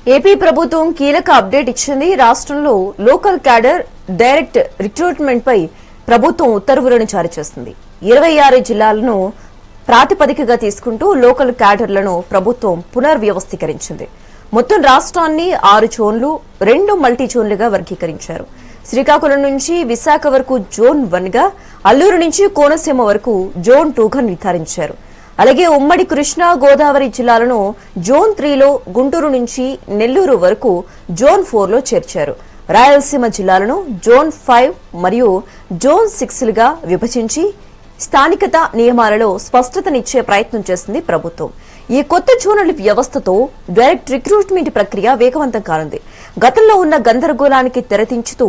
AP ప్రభుత్వం కీలక update ఇచ్చింది. రాష్ట్రంలో లోకల్ క్యాడర్ డైరెక్ట్ రిక్రూట్మెంట్ పై ప్రభుత్వం ఉత్తర్వులను జారీ చేస్తుంది. 26 జిల్లాలను ప్రాతిపదికగా తీసుకుంటూ లోకల్ క్యాడర్లను ప్రభుత్వం పునర్వ్యవస్థీకరించింది. మొత్తం రాష్ట్రాన్ని 6 జోన్లు 2 మల్టీ జోన్లుగా వర్గీకరించారు. శ్రీకాకుళం నుంచి విశాఖ వరకు జోన్ 1 గా, అల్లూరు నుంచి కోనసీమ వరకు జోన్ 2 గా నిర్ధారించారు. అలాగే ఉమ్మడి కృష్ణా గోదావరి జిల్లాలను జోన్ 3లో, గుంటూరు నుంచి నెల్లూరు వరకు జోన్ 4లో చేర్చారు. రాయలసీమ జిల్లాలను జోన్ 5 మరియు జోన్ 6లుగా విభజించి స్థానికత నియమాలలో స్పష్టతనిచ్చే ప్రయత్నం చేసింది ప్రభుత్వం. ఈ కొత్త జోనల్ వ్యవస్థతో డైరెక్ట్ రిక్రూట్మెంట్ ప్రక్రియ వేగవంతం కానుంది. గతంలో ఉన్న గందరగోళానికి తెరదించుతూ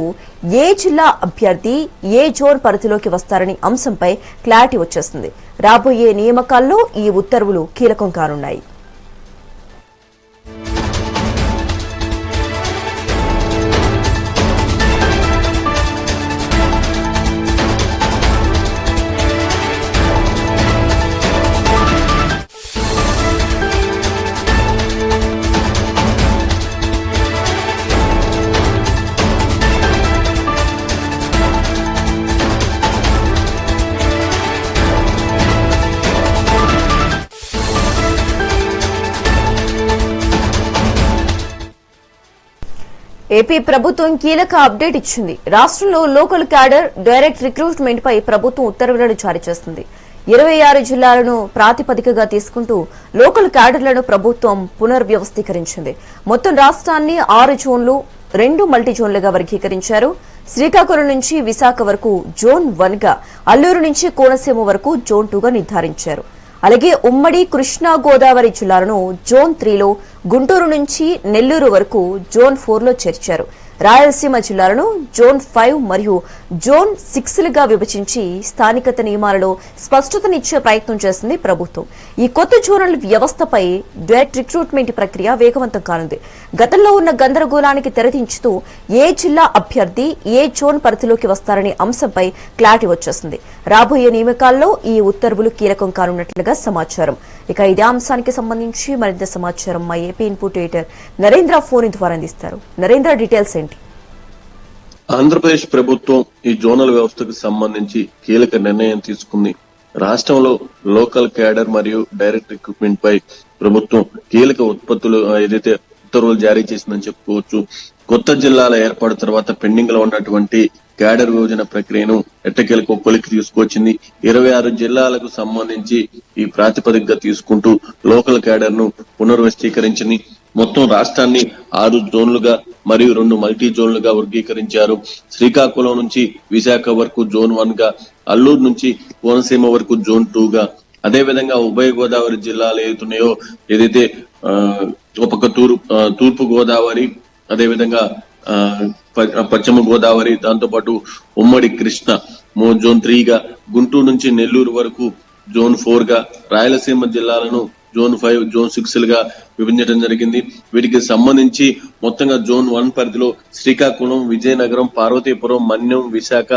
ఏ జిల్లా అభ్యర్థి ఏ జోన్ పరిధిలోకి వస్తారనే అంశంపై క్లారిటీ వచ్చేస్తుంది. రాబోయే నియామకాల్లో ఈ ఉత్తర్వులు కీలకం కానున్నాయి. ఏపీ ప్రభుత్వం కీలక అప్డేట్ ఇచ్చింది. రాష్ట్రంలో లోకల్ క్యాడర్ డైరెక్ట్ రిక్రూట్మెంట్ పై ప్రభుత్వం ఉత్తర్వులను జారీ చేస్తుంది. 26 జిల్లాలను ప్రాతిపదికగా తీసుకుంటూ లోకల్ క్యాడర్లను ప్రభుత్వం పునర్వ్యవస్థీకరించింది. మొత్తం రాష్ట్రాన్ని 6 జోన్లు 2 మల్టీ జోన్లుగా వర్గీకరించారు. శ్రీకాకుళం నుంచి విశాఖ వరకు జోన్ 1 గా, అల్లూరు నుంచి కోనసీమ వరకు జోన్ 2 గా నిర్ధారించారు. అలాగే ఉమ్మడి కృష్ణా గోదావరి జిల్లాలను జోన్ 3లో, గుంటూరు నుంచి నెల్లూరు వరకు జోన్ 4లో చేర్చారు. రాయలసీమ జిల్లాలను జోన్ 5 మరియు జోన్ 6లుగా విభజించి స్థానికత నియమాలలో స్పష్టతనిచ్చే ప్రయత్నం చేసింది ప్రభుత్వం. ఈ కొత్త జోనల్ వ్యవస్థపై డైరెక్ట్ రిక్రూట్మెంట్ ప్రక్రియ వేగవంతం కానుంది. గతంలో ఉన్న గందరగోళానికి తెరదించుతూ ఏ జిల్లా అభ్యర్థి ఏ జోన్ పరిధిలోకి వస్తారనే అంశంపై క్లారిటీ వచ్చేసింది. రాబోయే నియామకాల్లో ఈ ఉత్తర్వులు కీలకం కానున్నట్లుగా సమాచారం. ఇక ఇదే అంశానికి సంబంధించి మరింత సమాచారం మా AP input editor Narendra phone ద్వారా అందిస్తారు. నరేంద్ర, డీటెయిల్స్ ఏంటి? ఆంధ్రప్రదేశ్ ప్రభుత్వం ఈ జోనల్ వ్యవస్థకు సంబంధించి కీలక నిర్ణయం తీసుకుంది. రాష్ట్రంలో లోకల్ క్యాడర్ మరియు డైరెక్ట్ రిక్రూట్మెంట్ పై ప్రభుత్వం కీలక ఏదైతే ఉత్తర్వులు జారీ చేసిందని చెప్పుకోవచ్చు. కొత్త జిల్లాల ఏర్పాటు తర్వాత పెండింగ్ లో ఉన్నటువంటి క్యాడర్ విభజన ప్రక్రియను ఎట్టకేలకు కొలికి తీసుకొచ్చింది. 26 జిల్లాలకు సంబంధించి ఈ ప్రాతిపదికగా తీసుకుంటూ లోకల్ క్యాడర్ ను పునర్వ్యవస్థీకరించింది. మొత్తం రాష్ట్రాన్ని 6 జోన్లుగా మరియు 2 మల్టీ జోన్లుగా వర్గీకరించారు. శ్రీకాకుళం నుంచి విశాఖ వరకు జోన్ 1 గా, అల్లూరు నుంచి కోనసీమ వరకు జోన్ 2 గా, అదేవిధంగా ఉభయ గోదావరి జిల్లాలు ఏతున్నాయో ఏదైతే ఒక తూర్పు గోదావరి, అదేవిధంగా పశ్చిమ గోదావరి, దాంతో పాటు ఉమ్మడి కృష్ణ జోన్ 3 గా, గుంటూరు నుంచి నెల్లూరు వరకు జోన్ 4 గా, రాయలసీమ జిల్లాలను జోన్ 5, జోన్ 6లుగా విభజించడం జరిగింది. వీటికి సంబంధించి మొత్తంగా జోన్ 1 పరిధిలో శ్రీకాకుళం, విజయనగరం, పార్వతీపురం, మన్యం, విశాఖ,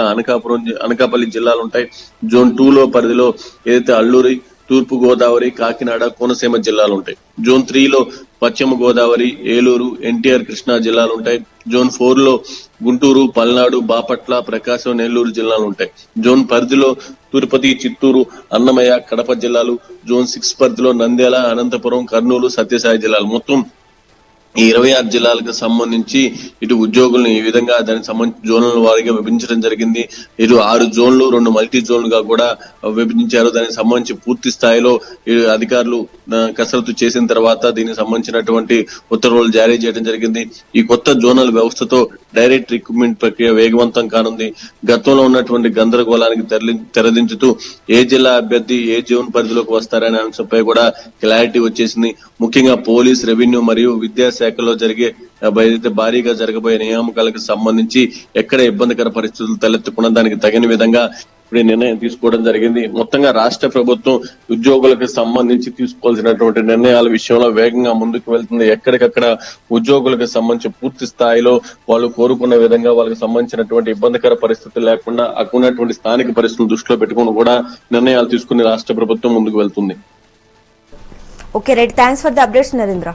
అనకాపల్లి జిల్లాలు ఉంటాయి. జోన్ 2లో పరిధిలో ఏదైతే అల్లూరి, తూర్పు గోదావరి, కాకినాడ, కోనసీమ జిల్లాలు ఉంటాయి. జోన్ 3లో పశ్చిమ గోదావరి, ఏలూరు, ఎన్టీఆర్, కృష్ణా జిల్లాలు ఉంటాయి. జోన్ 4లో గుంటూరు, పల్నాడు, బాపట్ల, ప్రకాశం, నెల్లూరు జిల్లాలు ఉంటాయి. జోన్ పరిధిలో తిరుపతి, చిత్తూరు, అన్నమయ్య, కడప జిల్లాలు. జోన్ 6 పరిధిలో నంద్యాల, అనంతపురం, కర్నూలు, సత్యసాయి జిల్లాలు. మొత్తం ఈ 26 జిల్లాలకు సంబంధించి ఇటు ఉద్యోగులను ఈ విధంగా దానికి సంబంధించి జోన్ల వారీగా విభజించడం జరిగింది. ఇటు 6 జోన్లు 2 మల్టీ జోన్లుగా కూడా విభజించారు. దానికి సంబంధించి పూర్తి స్థాయిలో అధికారులు కసరత్తు చేసిన తర్వాత దీనికి సంబంధించినటువంటి ఉత్తర్వులు జారీ చేయడం జరిగింది. ఈ కొత్త జోనల్ వ్యవస్థతో డైరెక్ట్ రిక్రూట్మెంట్ ప్రక్రియ వేగవంతం కానుంది. గతంలో ఉన్నటువంటి గందరగోళానికి తెరదించుతూ ఏ జిల్లా అభ్యర్థి ఏ జోన్ పరిధిలోకి వస్తారనే అంశంపై కూడా క్లారిటీ వచ్చేసింది. ముఖ్యంగా పోలీస్, రెవెన్యూ మరియు విద్యాశాఖలో ఏదైతే భారీగా జరగబోయే నియామకాలకు సంబంధించి ఎక్కడ ఇబ్బందికర పరిస్థితులు తలెత్తకుండా దానికి తగిన విధంగా ఇప్పుడు నిర్ణయం తీసుకోవడం జరిగింది. మొత్తంగా రాష్ట్ర ప్రభుత్వం ఉద్యోగులకు సంబంధించి తీసుకోవాల్సినటువంటి నిర్ణయాల విషయంలో వేగంగా ముందుకు వెళ్తుంది. ఎక్కడికక్కడ ఉద్యోగులకు సంబంధించి పూర్తి స్థాయిలో వాళ్ళు కోరుకున్న విధంగా వాళ్ళకి సంబంధించినటువంటి ఇబ్బందికర పరిస్థితులు లేకుండా అక్కడ ఉన్నటువంటి స్థానిక పరిస్థితులు దృష్టిలో పెట్టుకుని కూడా నిర్ణయాలు తీసుకుని రాష్ట్ర ప్రభుత్వం ముందుకు వెళ్తుంది. Okay right, thanks for the updates Narendra.